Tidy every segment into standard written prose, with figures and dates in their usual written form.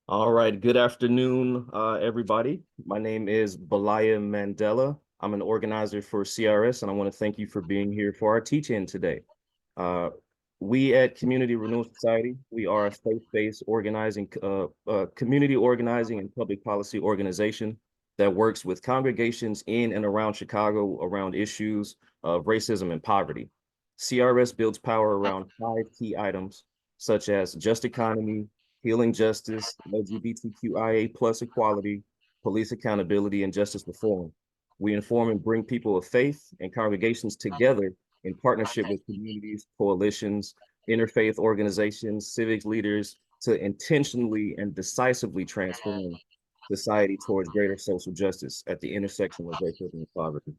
All right, good afternoon, everybody. My name is Belaya Mandela. I'm an organizer for CRS, and I want to thank you for being here for our teach-in today. Uh, we at Community Renewal Society, we are a faith-based community organizing and public policy organization that works with congregations in and around Chicago around issues of racism and poverty. CRS builds power around 5 key items, such as just economy, healing justice, LGBTQIA plus equality, police accountability, and justice reform. We inform and bring people of faith and congregations together in partnership with communities, coalitions, interfaith organizations, civic leaders to intentionally and decisively transform society towards greater social justice at the intersection of racism and poverty.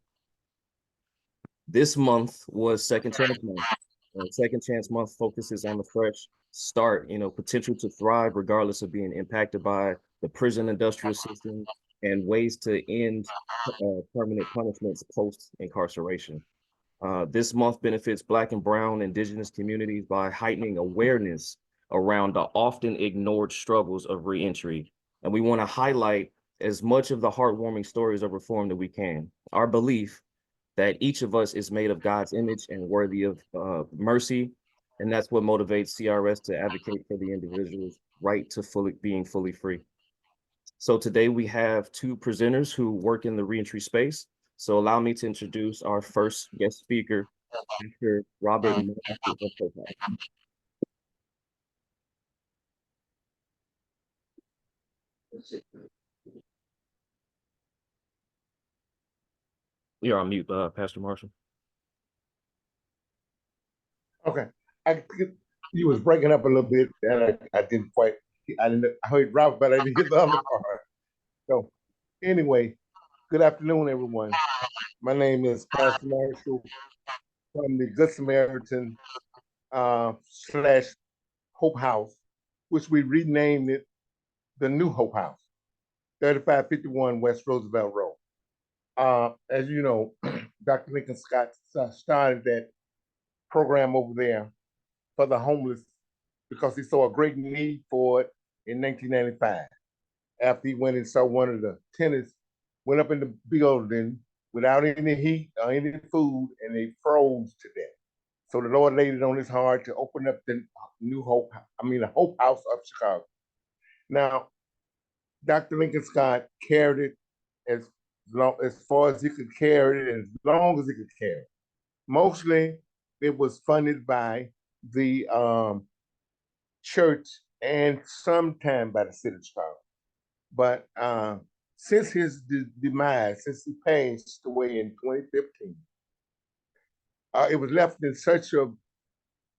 This month was Second Chance Month. Second Chance Month focuses on the fresh start, potential to thrive regardless of being impacted by the prison industrial system and ways to end permanent punishments post incarceration. This month benefits Black and Brown Indigenous communities by heightening awareness around the often ignored struggles of reentry. And we want to highlight as much of the heartwarming stories of reform that we can. Our belief that each of us is made of God's image and worthy of mercy. And that's what motivates CRS to advocate for the individual's right to being fully free. So today we have two presenters who work in the reentry space. So allow me to introduce our first guest speaker, Mr. Robert Murphy of Hope House. You're on mute, Pastor Marshall. Okay, you was breaking up a little bit, and I didn't quite. I heard Ralph, but I didn't hear the other part. So, anyway, good afternoon, everyone. My name is Pastor Marshall from the Good Samaritan slash Hope House, which we renamed it the New Hope House, 3551 West Roosevelt Road. As you know, Dr. Lincoln Scott started that program over there for the homeless because he saw a great need for it in 1995. After he went and saw one of the tenants went up in the building without any heat or any food, and they froze to death. So the Lord laid it on his heart to open up the the Hope House of Chicago. Now, Dr. Lincoln Scott carried it as far as he could carry it, and as long as he could carry it. Mostly, it was funded by the church and sometime by the city of Chicago. But since his demise, since he passed away in 2015, it was left in such a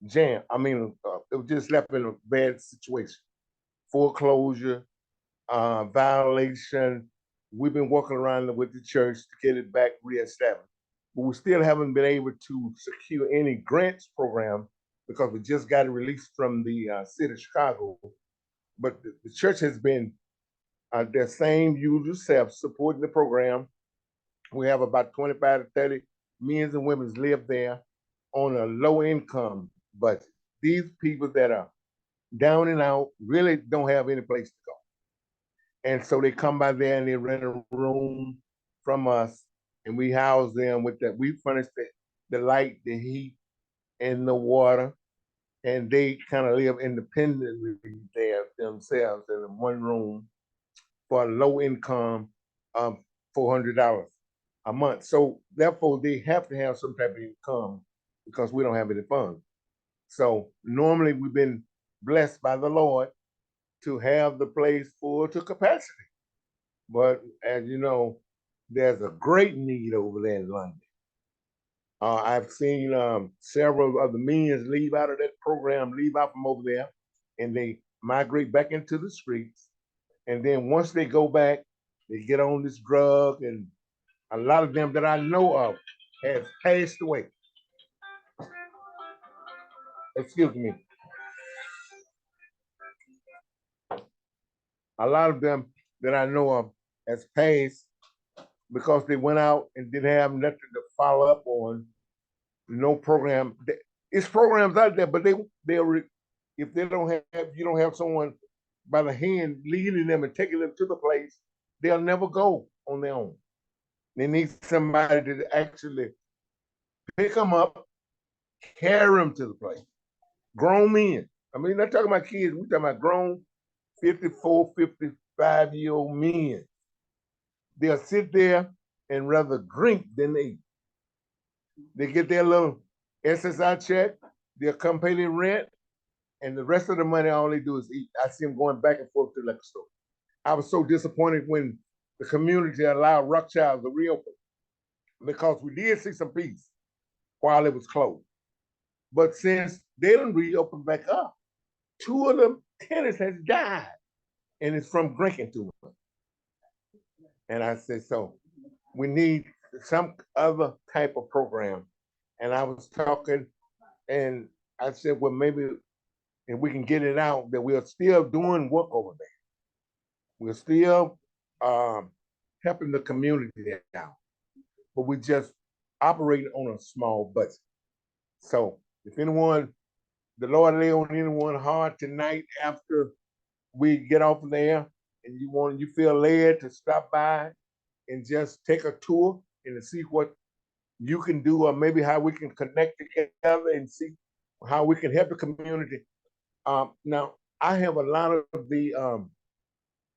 jam. It was just left in a bad situation. Foreclosure, violation. We've been working around with the church to get it back reestablished. But we still haven't been able to secure any grants program because we just got it released from the city of Chicago. But the church has been their same usual self supporting the program. We have about 25 to 30 men and women live there on a low income budget. These people that are down and out really don't have any place to go. And so they come by there and they rent a room from us, and we house them with that. We furnish the light, the heat, and the water, and they kind of live independently there themselves in one room for a low income of $400 a month. So therefore, they have to have some type of income because we don't have any funds. So normally we've been blessed by the Lord to have the place full to capacity. But as you know, there's a great need over there in London. I've seen several of the men leave out of that program, leave out from over there, and they migrate back into the streets. And then once they go back, they get on this drug, and a lot of them that I know of has passed away. Excuse me. A lot of them that I know of has passed because they went out and didn't have nothing to follow up on. No program. It's programs out there, but if they don't have, you don't have someone by the hand, leading them and taking them to the place, they'll never go on their own. They need somebody to actually pick them up, carry them to the place. Grown men. I mean, not talking about kids. We're talking about grown 54, 55-year-old men. They'll sit there and rather drink than eat. They get their little SSI check, they'll come pay their rent, and the rest of the money, all they do is eat. I see them going back and forth to the liquor store. I was so disappointed when the community allowed Rothschild to reopen because we did see some peace while it was closed. But since they didn't reopen back up, two of the tenants has died, and it's from drinking too much. And I said, so we need some other type of program. And I was talking, and I said, well, maybe if we can get it out, that we're still doing work over there. We're still helping the community out, but we just operate on a small budget. So if anyone, the Lord lay on anyone hard tonight after we get off of there, and you feel led to stop by and just take a tour and to see what you can do, or maybe how we can connect together and see how we can help the community. Now, I have a lot of the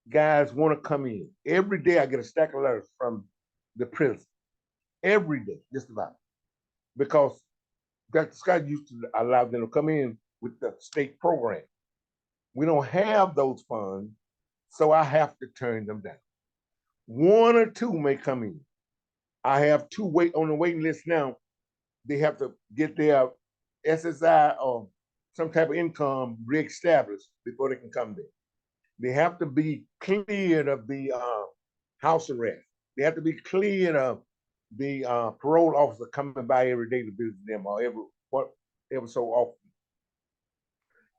guys want to come in. Every day I get a stack of letters from the prison. Every day, just about. Because Dr. Scott used to allow them to come in with the state program. We don't have those funds, so I have to turn them down. One or two may come in. I have two on the waiting list now. They have to get their SSI or some type of income reestablished before they can come there. They have to be cleared of the house arrest. They have to be cleared of the parole officer coming by every day to visit them, or ever so often,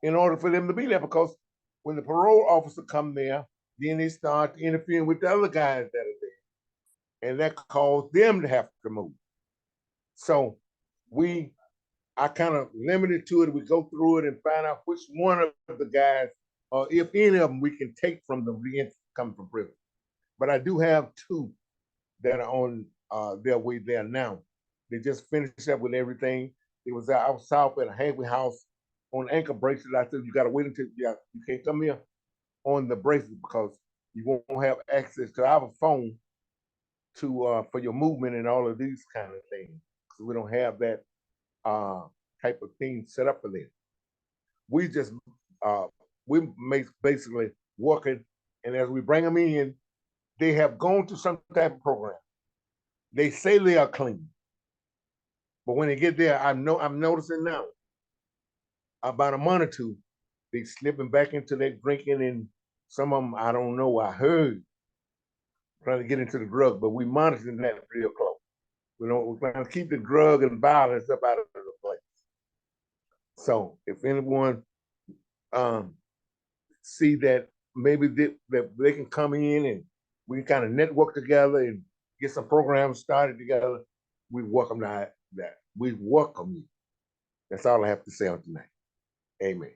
in order for them to be there. Because when the parole officer come there, then they start interfering with the other guys that are there, and that caused them to have to move. So I kind of limited to it. We go through it and find out which one of the guys, or if any of them, we can take from the reentry coming from prison. But I do have two that are on their way there now. They just finished up with everything. It was out south at a halfway house on ankle bracelet. I said, you got to wait until you can't come here on the bracelet because you won't have access to our phone to for your movement and all of these kind of things. So we don't have that type of thing set up for them. We just we make basically working, and as we bring them in, they have gone to some type of program. They say they are clean, but when they get there, I'm noticing now about a month or two, they slipping back into their drinking, and some of them I don't know. I heard trying to get into the drug, but we monitoring that real close. We're trying to keep the drug and violence up out of the place. So if anyone see that maybe that they can come in and we can kind of network together and get some programs started together, we welcome that. We welcome you. That's all I have to say on tonight. Amen.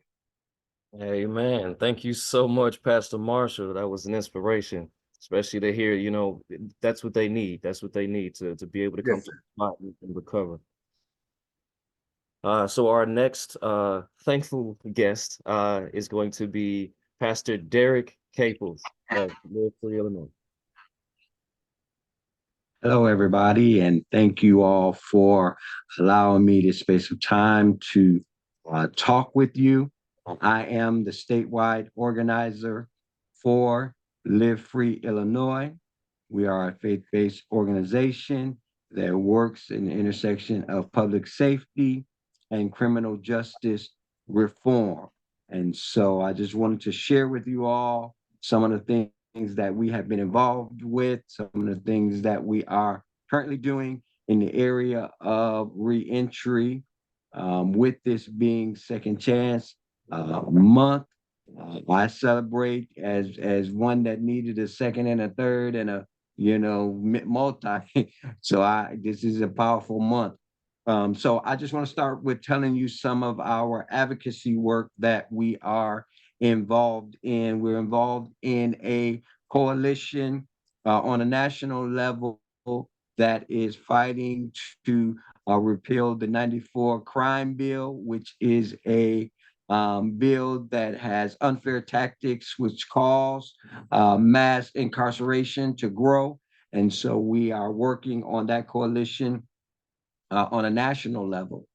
Amen. Thank you so much, Pastor Marshall. That was an inspiration, especially to hear, that's what they need. That's what they need to be able to come to the spot and recover. So our next thankful guest is going to be Pastor Deric Caples of reentry, Illinois. Hello, everybody, and thank you all for allowing me this space of time to talk with you. I am the statewide organizer for Live Free Illinois. We are a faith-based organization that works in the intersection of public safety and criminal justice reform. And so I just wanted to share with you all some of the things that we have been involved with, some of the things that we are currently doing in the area of reentry, with this being Second Chance month. I celebrate as one that needed a second and a third and a multi. So this is a powerful month. So I just want to start with telling you some of our advocacy work that we are involved in. We're involved in a coalition on a national level that is fighting to repeal the 94 crime bill, which is a bill that has unfair tactics, which cause mass incarceration to grow. And so we are working on that coalition on a national level.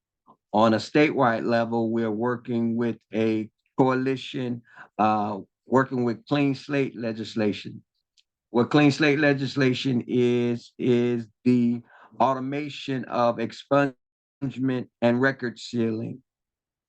On a statewide level, we're working with a coalition, working with clean slate legislation. What clean slate legislation is the automation of expungement and record sealing.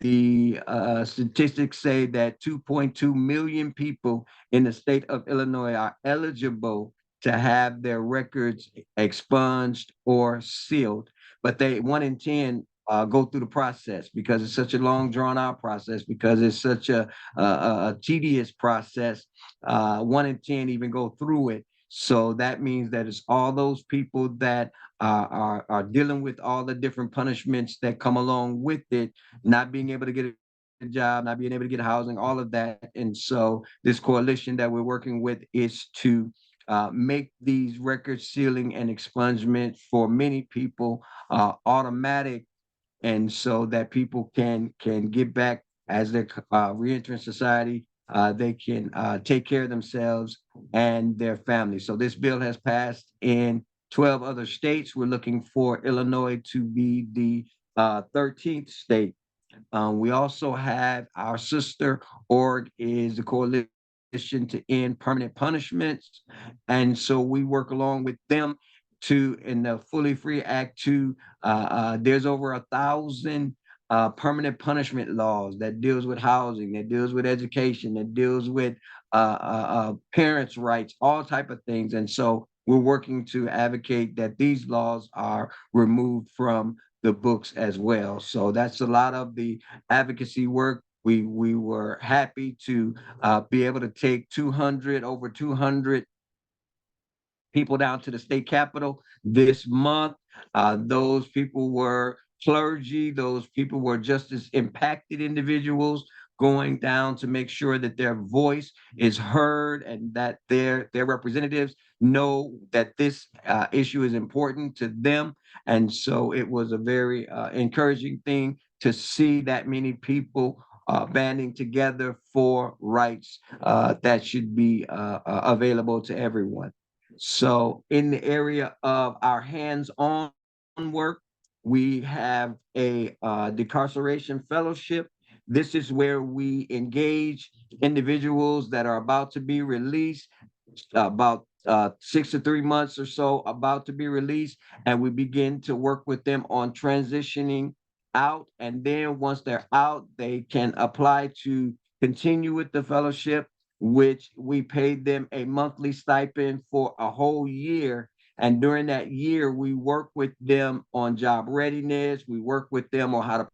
The statistics say that 2.2 million people in the state of Illinois are eligible to have their records expunged or sealed, but they 1 in 10 go through the process because it's such a long, drawn-out process, because it's such a tedious process. 1 in 10 even go through it. So that means that it's all those people that are dealing with all the different punishments that come along with it, not being able to get a job, not being able to get housing, all of that. And so this coalition that we're working with is to make these record sealing and expungement for many people automatic, and so that people can get back as they're reentering society. They can take care of themselves and their families. So this bill has passed in 12 other states. We're looking for Illinois to be the 13th state. We also have our sister org is the Coalition to End Permanent Punishments. And so we work along with them to, in the Fully Free Act, to there's over 1,000 permanent punishment laws that deals with housing, that deals with education, that deals with parents' rights, all type of things. And so we're working to advocate that these laws are removed from the books as well. So that's a lot of the advocacy work. We were happy to be able to take over 200 people down to the state capitol this month. Those people were clergy. Those people were just as impacted individuals going down to make sure that their voice is heard and that their representatives know that this issue is important to them. And so it was a very encouraging thing to see that many people banding together for rights that should be available to everyone. So in the area of our hands-on work, we have a decarceration fellowship. This is where we engage individuals that are about to be released, about 6 to 3 months or so about to be released, and we begin to work with them on transitioning out. And then once they're out, they can apply to continue with the fellowship, which we paid them a monthly stipend for a whole year. And during that year, we work with them on job readiness. We work with them on how to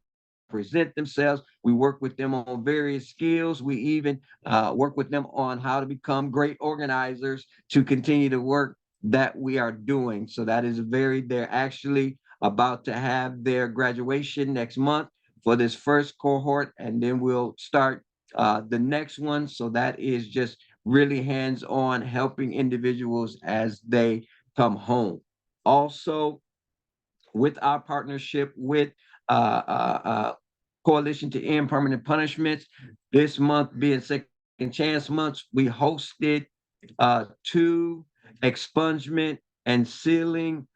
present themselves. We work with them on various skills. We even work with them on how to become great organizers to continue the work that we are doing. So that is they're actually about to have their graduation next month for this first cohort, and then we'll start the next one. So that is just really hands-on helping individuals as they come home. Also, with our partnership with Coalition to End Permanent Punishments, this month being Second Chance Month, we hosted 2 expungement and sealing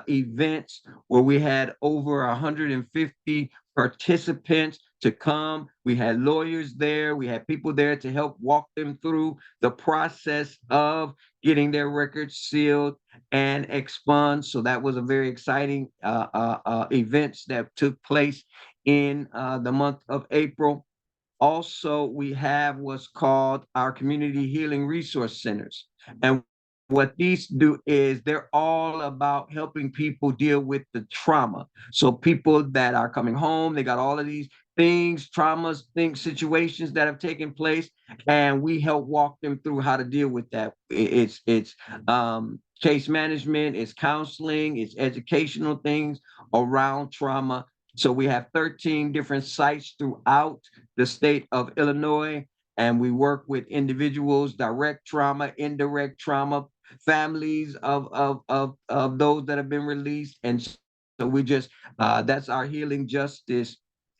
events where we had over 150 participants to come. We had lawyers there. We had people there to help walk them through the process of getting their records sealed and expunged. So that was a very exciting events that took place in the month of April. Also, we have what's called our community healing resource centers. And what these do is they're all about helping people deal with the trauma. So people that are coming home, they got all of these things, traumas, things, situations that have taken place, and we help walk them through how to deal with that. It's case management, it's counseling, it's educational things around trauma. So we have 13 different sites throughout the state of Illinois, and we work with individuals, direct trauma, indirect trauma, families of those that have been released. And so we just that's our healing justice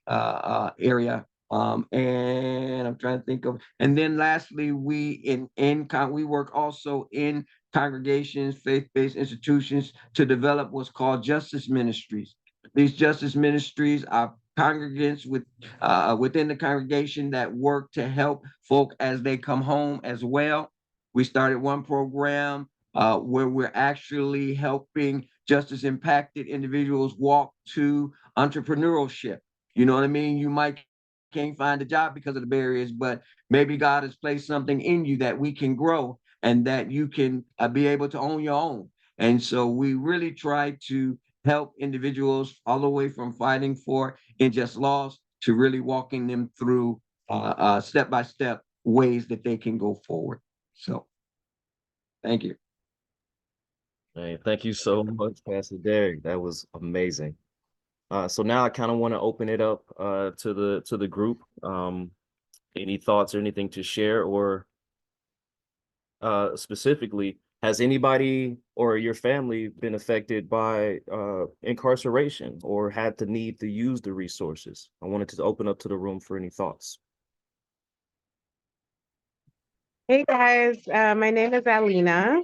area. And I'm trying to think of, and then lastly, we work also in congregations, faith-based institutions to develop what's called justice ministries. These justice ministries are congregants within the congregation that work to help folk as they come home as well. We started one program where we're actually helping justice impacted individuals walk to entrepreneurship. You know what I mean? You might can't find a job because of the barriers, but maybe God has placed something in you that we can grow and that you can be able to own your own. And so we really try to help individuals all the way from fighting for unjust laws to really walking them through step-by-step ways that they can go forward. So thank you. Hey, thank you so much, Pastor Deric. That was amazing. So now I kind of want to open it up to the group. Any thoughts or anything to share, or specifically, has anybody or your family been affected by incarceration or had the need to use the resources? I wanted to open up to the room for any thoughts. Hey guys, my name is Alina,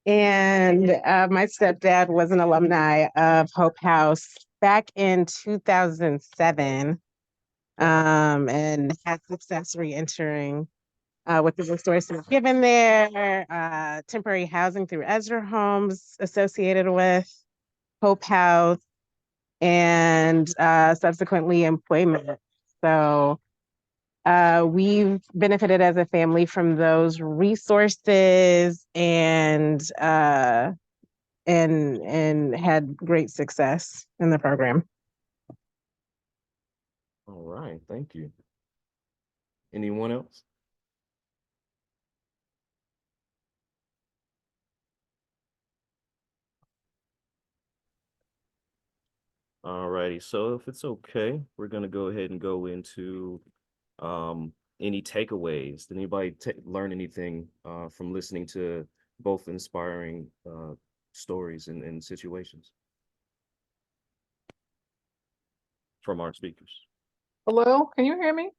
and my stepdad was an alumni of Hope House back in 2007, and had success re-entering with the resources given there, temporary housing through Ezra Homes associated with Hope House, and subsequently employment. So we've benefited as a family from those resources and had great success in the program. All right, thank you. Anyone else? All righty, so if it's okay, we're gonna go ahead and go into any takeaways. Did anybody learn anything from listening to both inspiring stories and situations from our speakers? Hello, can you hear me?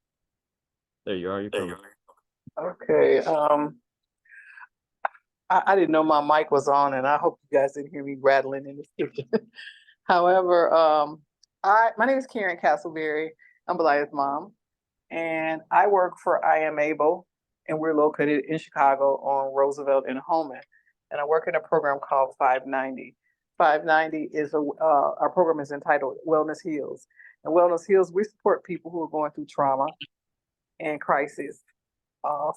There you are, you're coming. Okay, I didn't know my mic was on, and I hope you guys didn't hear me rattling in the kitchen. However, my name is Karen Castleberry. I'm Belia's mom, and I work for I Am Able, and we're located in Chicago on Roosevelt and Holman, and I work in a program called 590. 590 is our program is entitled Wellness Heals, and Wellness Heals, we support people who are going through trauma and crisis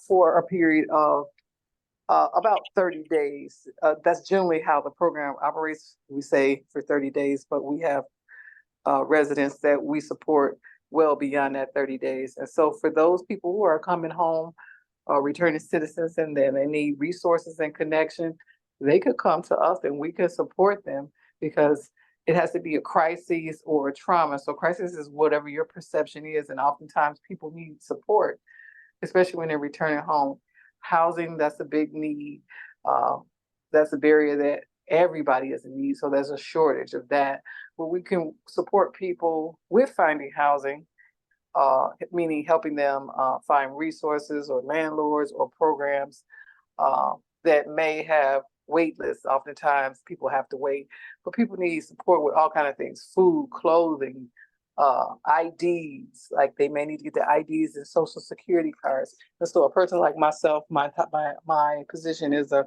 for a period of about 30 days. That's generally how the program operates. We say for 30 days, but we have residents that we support well beyond that 30 days. And so for those people who are coming home, returning citizens, and then they need resources and connection, they could come to us and we can support them, because it has to be a crisis or a trauma. So crisis is whatever your perception is, and oftentimes people need support, especially when they're returning home. Housing, that's a big need. That's a barrier that everybody is in need. So there's a shortage of that. But we can support people with finding housing, meaning helping them find resources or landlords or programs that may have wait lists. Oftentimes people have to wait, but people need support with all kinds of things: food, clothing, IDs, like they may need to get the IDs and social security cards. And so a person like myself, my position is a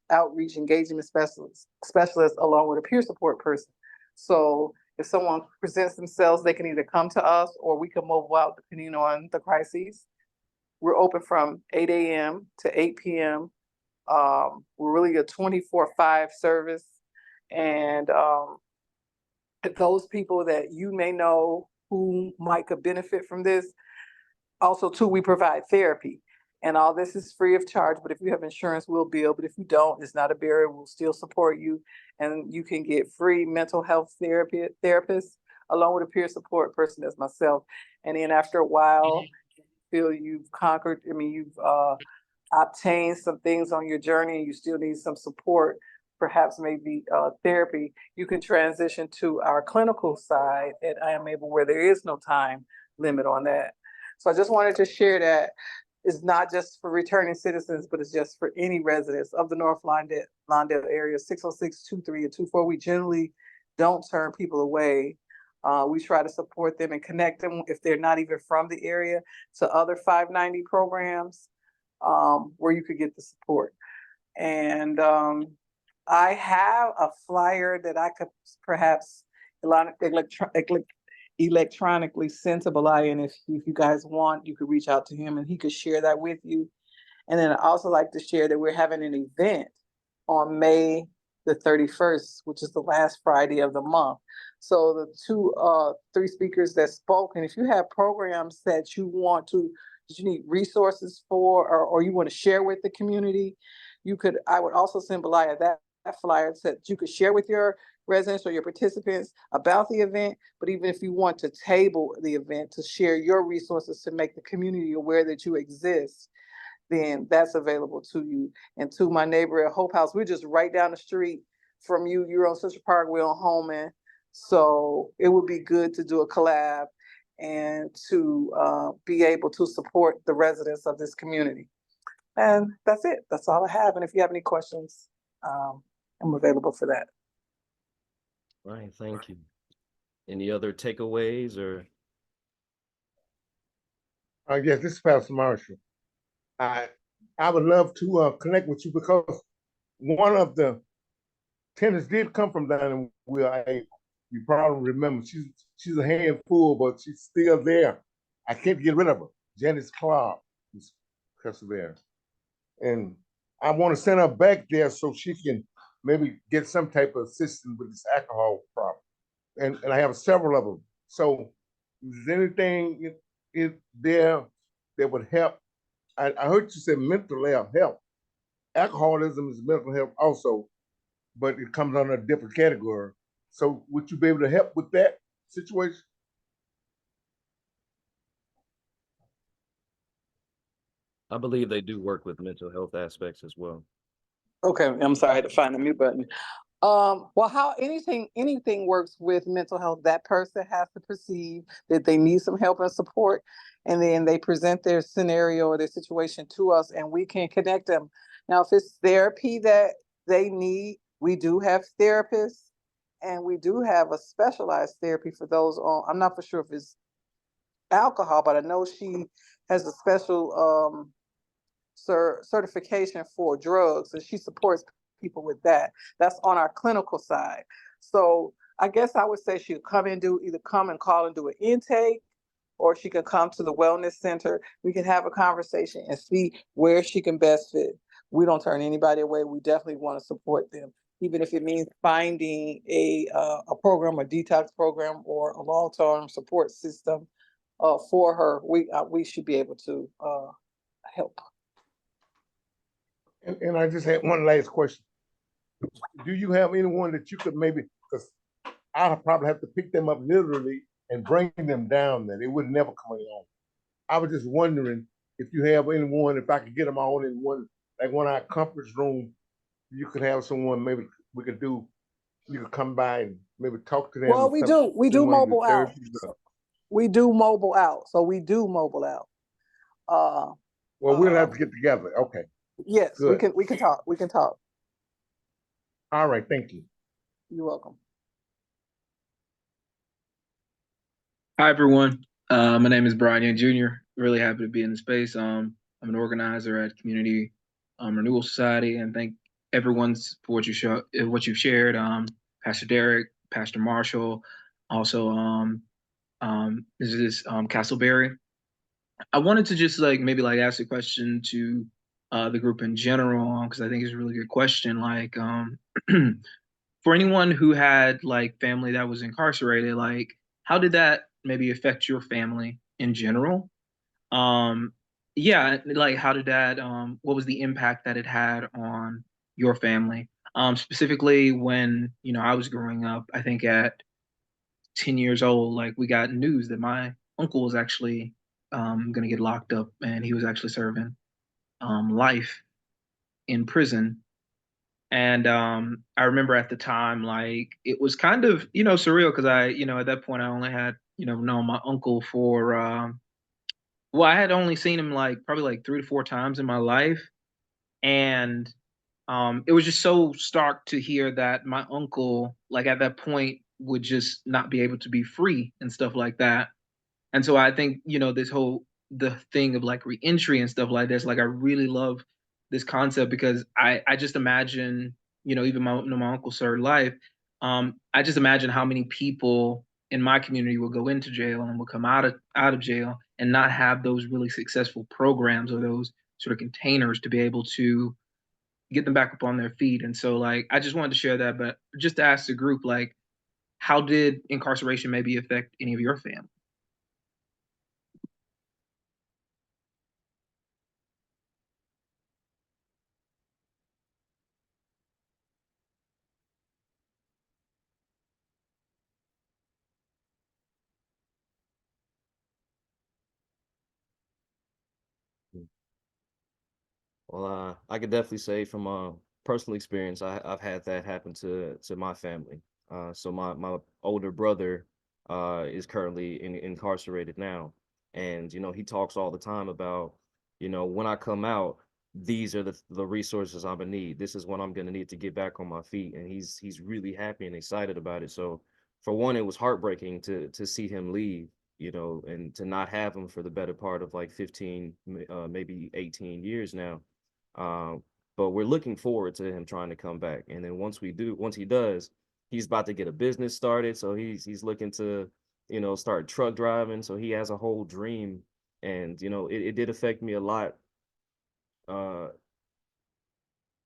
outreach engagement specialist along with a peer support person. So if someone presents themselves, they can either come to us or we can mobile out depending on the crises. We're open from 8 a.m. to 8 p.m. We're really a 24/5 service. And those people that you may know who might could benefit from this. Also, too, we provide therapy, and all this is free of charge. But if you have insurance, we'll bill. But if you don't, it's not a barrier. We'll still support you, and you can get free mental health therapists along with a peer support person as myself. And then after a while, feel you've conquered, you've obtained some things on your journey and you still need some support, perhaps maybe therapy, you can transition to our clinical side at I Am Able, where there is no time limit on that. So I just wanted to share that it's not just for returning citizens, but it's just for any residents of the North Lawndale area, 606-23 and 24. We generally don't turn people away. We try to support them and connect them, if they're not even from the area, to other 590 programs where you could get the support. And I have a flyer that I could perhaps electronically send to Belaya, and if you guys want, you could reach out to him and he could share that with you. And then I also like to share that we're having an event on May the 31st, which is the last Friday of the month. So the three speakers that spoke, and if you have programs that you need resources for, or you want to share with the community, I would also send Belaya that flyer that you could share with your residents or your participants about the event. But even if you want to table the event to share your resources to make the community aware that you exist, then that's available to you. And to my neighbor at Hope House, we're just right down the street from you. You're on Central Park, we're on Holman. So it would be good to do a collab and to be able to support the residents of this community. And that's it. That's all I have. And if you have any questions, I'm available for that. All right, thank you. Any other takeaways or? Yes, this is Pastor Marshall. I would love to connect with you because one of the tenants did come from down in Will. You probably remember she's a handful, but she's still there. I can't get rid of her. Janice Clark is perseverance, and I want to send her back there so she can maybe get some type of assistance with this alcohol problem. And I have several of them. So is there anything there that would help? I heard you say mental health. Alcoholism is mental health also, but it comes under a different category. So would you be able to help with that situation? I believe they do work with mental health aspects as well. Okay, I'm sorry, I had to find the mute button. Well, how anything works with mental health, that person has to perceive that they need some help and support, and then they present their scenario or their situation to us, and we can connect them. Now, if it's therapy that they need, we do have therapists, and we do have a specialized therapy for those on, I'm not for sure if it's alcohol, but I know she has a special certification for drugs, and she supports people with that. That's on our clinical side. So I guess I would say she'll come and call and do an intake, or she can come to the wellness center. We can have a conversation and see where she can best fit. We don't turn anybody away. We definitely want to support them, even if it means finding a program, a detox program, or a long-term support system for her. We should be able to help. And I just had one last question. Do you have anyone that you could maybe, because I'll probably have to pick them up literally and bring them down there. They would never come on. I was just wondering if you have anyone, if I could get them all in one of our conference room, you could have someone maybe you could come by and maybe talk to them. Well, we do mobile out. We do mobile out. So we do mobile out. Well, we'll have to get together. Okay. Yes, good. we can talk. We can talk. All right, thank you. You're welcome. Hi, everyone. My name is Brian Young Jr. Really happy to be in the space. I'm an organizer at Community Renewal Society, and thank everyone for what you've shared. Pastor Deric, Pastor Marshall, also Mrs. Castleberry. I wanted to just maybe ask a question to the group in general, because I think it's a really good question. For anyone who had family that was incarcerated, how did that maybe affect your family in general? Yeah, how did that, what was the impact that it had on your family? Specifically when, I was growing up, I think at 10 years old, we got news that my uncle was actually going to get locked up, and he was actually serving life in prison. And I remember at the time, like, it was kind of, surreal, because at that point I only had, known my uncle for, well, I had only seen him like probably like 3 to 4 times in my life. And it was just so stark to hear that my uncle, like at that point, would just not be able to be free and stuff like that. And so I think, the thing of like reentry and stuff like this, like I really love this concept, because I just imagine, even my uncle served life. I just imagine how many people in my community will go into jail and will come out of jail and not have those really successful programs, or those sort of containers to be able to get them back up on their feet. And so, like, I just wanted to share that, but just to ask the group, like, how did incarceration maybe affect any of your family? Well, I could definitely say from personal experience, I've had that happen to my family. So my older brother is currently incarcerated now, and he talks all the time about, when I come out, these are the resources I'm gonna need. This is what I'm gonna need to get back on my feet, and he's really happy and excited about it. So for one, it was heartbreaking to see him leave, and to not have him for the better part of like 15, maybe 18 years now. Um, but we're looking forward to him trying to come back. And then once he does, he's about to get a business started. So he's looking to, start truck driving. So he has a whole dream. And, it did affect me a lot, uh,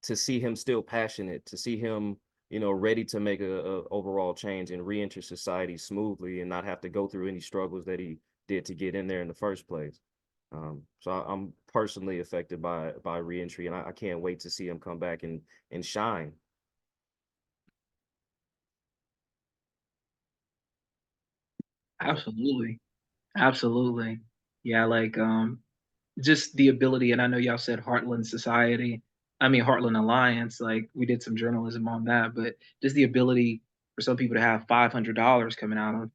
to see him still passionate, to see him, ready to make a overall change and reenter society smoothly and not have to go through any struggles that he did to get in there in the first place. So I'm personally affected by reentry, and I can't wait to see him come back and shine. Absolutely. Absolutely. Yeah, like just the ability, and I know y'all said Heartland Society, I mean Heartland Alliance, like we did some journalism on that, but just the ability for some people to have $500 coming out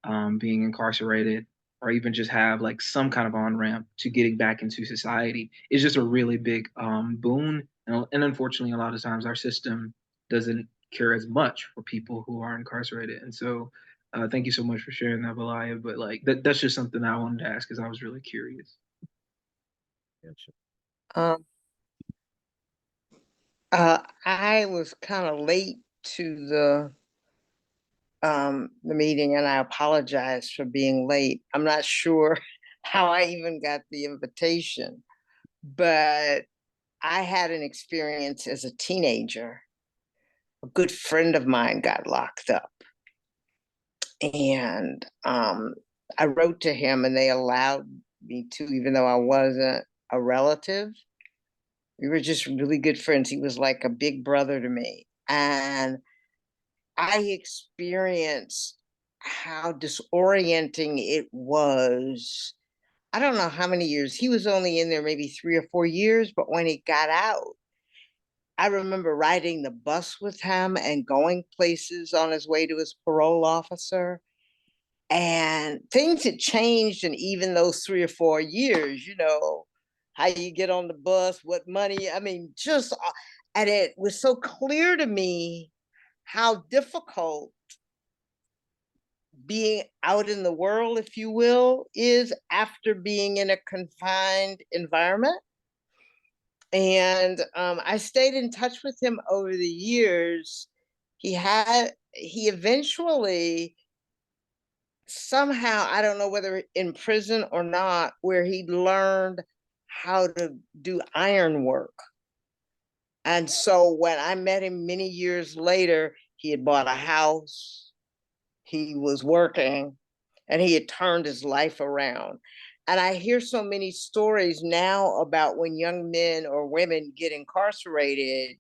of being incarcerated, or even just have like some kind of on ramp to getting back into society, is just a really big boon. And unfortunately, a lot of times our system doesn't care as much for people who are incarcerated. And so, thank you so much for sharing that, Valaya. But like that's just something I wanted to ask, because I was really curious. Gotcha. Um, I was kind of late to the meeting, and I apologize for being late. I'm not sure how I even got the invitation, but I had an experience as a teenager. A good friend of mine got locked up, and I wrote to him, and they allowed me to, even though I wasn't a relative. We were just really good friends. He was like a big brother to me. And I experienced how disorienting it was. I don't know how many years. He was only in there maybe 3 or 4 years, but when he got out, I remember riding the bus with him and going places on his way to his parole officer. And things had changed in even those 3 or 4 years, how you get on the bus, what money, I mean, and it was so clear to me how difficult being out in the world, if you will, is after being in a confined environment. And I stayed in touch with him over the years. He eventually, somehow, I don't know whether in prison or not, where he learned how to do iron work. And so when I met him many years later, he had bought a house, he was working, and he had turned his life around. And I hear so many stories now about when young men or women get incarcerated,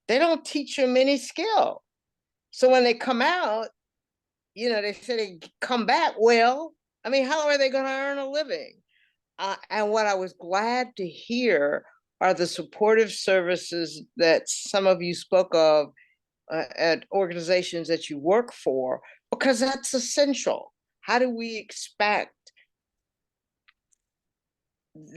they don't teach them any skill. So when they come out, they say they come back. Well, I mean, how are they going to earn a living? And what I was glad to hear are the supportive services that some of you spoke of at organizations that you work for, because that's essential. How do we expect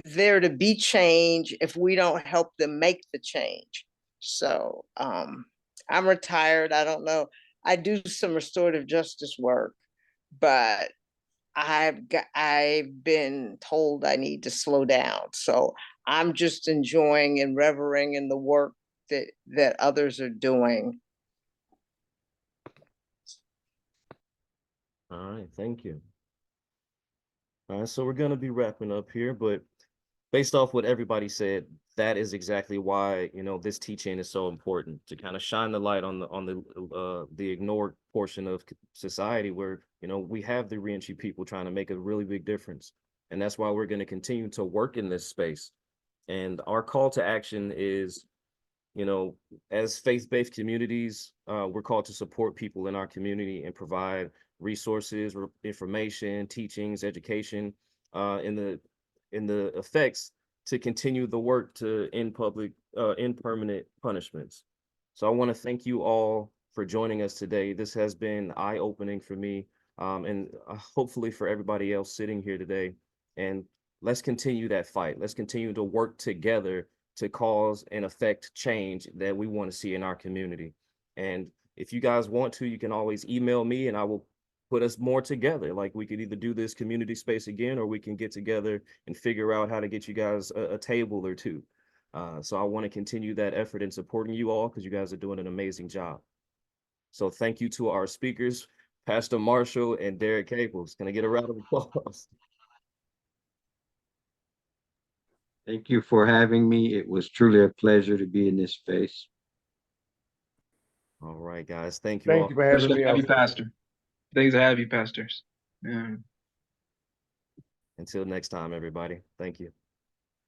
there to be change if we don't help them make the change? So I'm retired. I don't know. I do some restorative justice work, but I've been told I need to slow down. So I'm just enjoying and revering in the work that others are doing. All right, thank you. All right, so we're gonna be wrapping up here, but based off what everybody said, that is exactly why, you know, this teaching is so important, to kind of shine the light on the ignored portion of society where, you know, we have the reentry people trying to make a really big difference. And that's why we're going to continue to work in this space. And our call to action is, you know, as faith-based communities, we're called to support people in our community and provide resources, information, teachings, education, in the effects to continue the work to end permanent punishments. So I want to thank you all for joining us today. This has been eye-opening for me, and hopefully for everybody else sitting here today. And let's continue that fight. Let's continue to work together to cause and affect change that we want to see in our community. And if you guys want to, you can always email me and I will put us more together. Like, we could either do this community space again, or we can get together and figure out how to get you guys a table or two. So I want to continue that effort in supporting you all, because you guys are doing an amazing job. So thank you to our speakers, Pastor Marshall and Deric Caples. Can I get a round of applause? Thank you for having me. It was truly a pleasure to be in this space. All right, guys. Thank you all. Thank you for having Pleasure me to have you, also. Pastor. Thanks to have you, pastors. Yeah. Until next time, everybody. Thank you.